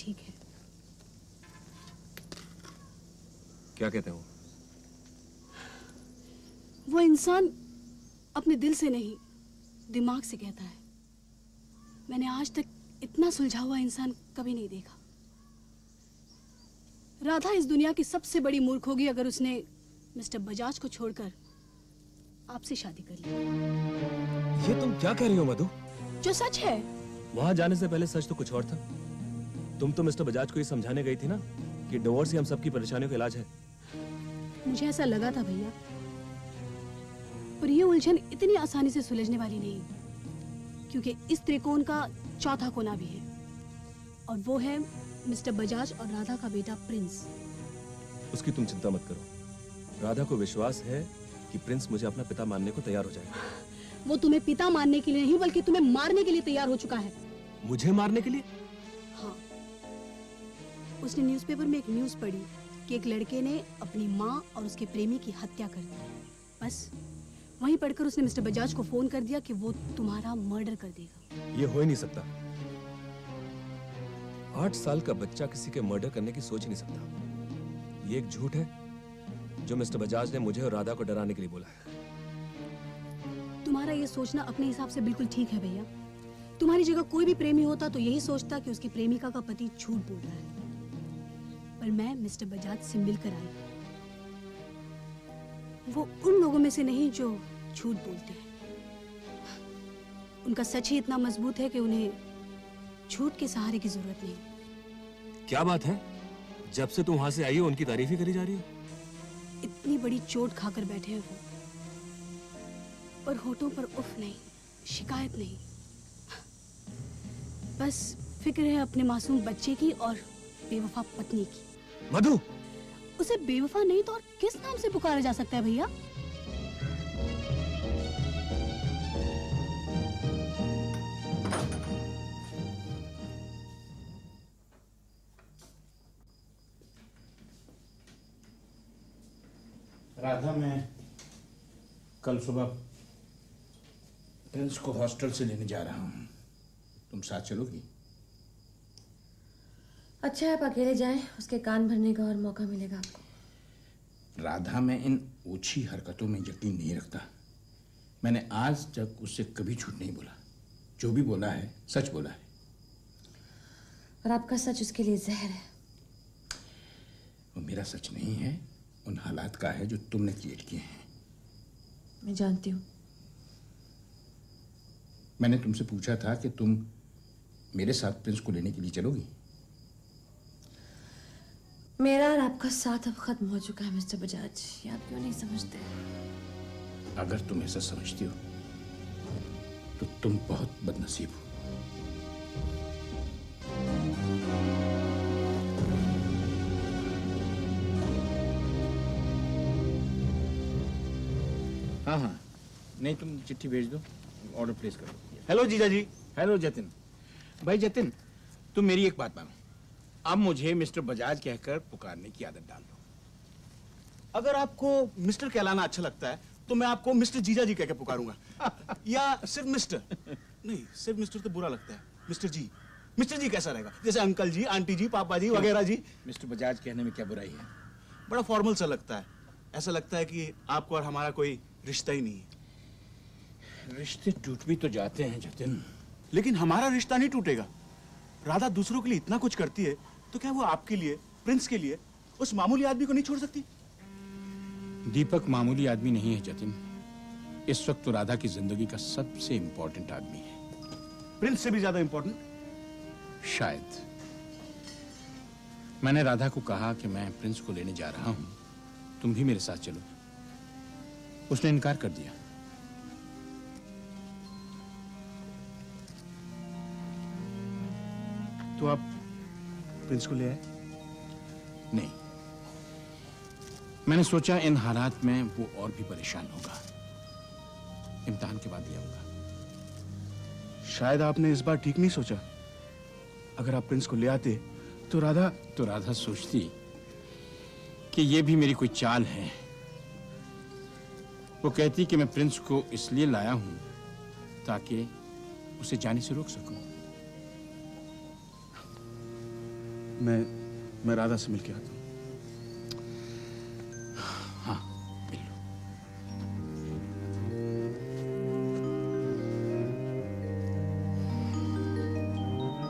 ठीक है। क्या कहते हो? वो इंसान अपने दिल से नहीं, दिमाग से कहता है। मैंने आज तक इतना सुलझा हुआ इंसान कभी नहीं देखा। राधा इस दुनिया की सबसे बड़ी मूर्ख होगी अगर उसने मिस्टर बजाज को छोड़कर आपसे शादी कर ली। ये तुम क्या कह रही हो मधु? जो सच है। वहां जाने से पहले सच तो कुछ और था। तुम तो मिस्टर बजाज को ये समझाने गई थी ना कि डिवोर्स ही हम सबकी परेशानियों का इलाज है। मुझे ऐसा लगा था भैया, पर ये उलझन इतनी आसानी से सुलझने वाली नहीं, क्योंकि इस त्रिकोण का चौथा कोना भी है, और वो है मिस्टर बजाज और राधा का बेटा प्रिंस। उसकी तुम चिंता मत करो। राधा को विश्वास है कि प्रिंस मुझे अपना पिता मानने को तैयार हो जाएगा। वो तुम्हें पिता मानने के लिए नहीं, बल्कि तुम्हें मारने के लिए तैयार हो चुका है। मुझे मारने के लिए? हाँ, उसने न्यूज़पेपर में एक न्यूज़ पढ़ी कि एक लड़के ने अपनी माँ और उसके प्रेमी की हत्या कर दी। बस वहीं पढ़कर उसने मिस्टर बजाज को फोन कर दिया कि वो तुम्हारा मर्डर कर देगा। ये हो ही नहीं सकता। 8 साल का बच्चा किसी के मर्डर करने की सोच ही नहीं सकता। ये एक झूठ है जो मिस्टर बजाज ने मुझे और राधा को डराने के लिए बोला है। तुम्हारा ये सोचना अपने हिसाब से बिल्कुल ठीक है भैया। तुम्हारी जगह कोई भी प्रेमी होता तो यही सोचता कि उसकी प्रेमिका का पति झूठ बोल रहा है। पर मैं मिस्टर बजाज से मिलकर आई। वो उन लोगों में से नहीं जो झूठ बोलते हैं। उनका सच ही इतना मजबूत है कि उन्हें झूठ के सहारे की जरूरत नहीं। क्या बात है? जब से तुम वहां से आई हो उनकी तारीफ ही करी जा रही है। इतनी बड़ी चोट खाकर बैठे हैं वो, पर होठों पर उफ नहीं, शिकायत नहीं। बस फिक्र है अपने मासूम बच्चे की और बेवफा पत्नी की। मधु, उसे बेवफा नहीं तो और किस नाम से पुकारा जा सकता है भैया? राधा, मैं कल सुबह प्रिंस को हॉस्टल से लेने जा रहा हूँ। तुम साथ चलोगी? अच्छा है आप अकेले जाएं, उसके कान भरने का और मौका मिलेगा आपको। राधा, मैं इन ओछी हरकतों में यकीन नहीं रखता। मैंने आज तक उससे कभी झूठ नहीं बोला। जो भी बोला है सच बोला है। और आपका सच उसके लिए जहर है। वो मेरा सच नहीं है, उन हालात का है जो तुमने क्रिएट किए हैं। मैं जानती हूँ। मैंने तुमसे पूछा था कि तुम मेरे साथ प्रिंस को लेने के लिए चलोगी। मेरा और आपका साथ अब खत्म हो चुका है मिस्टर बजाज। ये आप क्यों नहीं समझते? अगर तुम ऐसा समझती हो तो तुम बहुत बदनसीब हो। हाँ हाँ, नहीं तुम चिट्ठी भेज दो, ऑर्डर प्लेस करो। हेलो जीजा जी। हेलो जतिन भाई। जतिन, तुम मेरी एक बात मानो। अब मुझे मिस्टर बजाज कहकर पुकारने की आदत डाल दो। अगर आपको मिस्टर कहलाना अच्छा लगता है तो मैं आपको मिस्टर जीजा जी कहकर पुकारूंगा। या सिर्फ मिस्टर? नहीं, सिर्फ मिस्टर तो बुरा लगता है। मिस्टर जी, मिस्टर जी कैसा रहेगा? जैसे अंकल जी, आंटी जी, पापा जी वगैरह जी। मिस्टर बजाज कहने में क्या बुराई है? बड़ा फॉर्मल सा लगता है। ऐसा लगता है कि आपको और हमारा कोई रिश्ता ही नहीं है। रिश्ते टूट भी तो जाते हैं जतिन, लेकिन हमारा रिश्ता नहीं टूटेगा। राधा दूसरों के लिए इतना कुछ करती है तो क्या वो आपके लिए, प्रिंस के लिए, उस मामूली आदमी को नहीं छोड़ सकती? दीपक मामूली आदमी नहीं है जतिन। इस वक्त तो राधा की जिंदगी का सबसे इंपॉर्टेंट आदमी है। प्रिंस से भी ज्यादा इंपॉर्टेंट शायद। मैंने राधा को कहा कि मैं प्रिंस को लेने जा रहा हूं, तुम भी मेरे साथ चलो। उसने इनकार कर दिया। तो आप प्रिंस को ले आए? नहीं, मैंने सोचा इन हालात में वो और भी परेशान होगा। इम्तिहान के बाद लिया होगा। शायद आपने इस बार ठीक नहीं सोचा। अगर आप प्रिंस को ले आते तो राधा सोचती कि ये भी मेरी कोई चाल है। वो कहती कि मैं प्रिंस को इसलिए लाया हूं ताकि उसे जाने से रोक सकूं। मैं राधा से मिलके आता हूँ।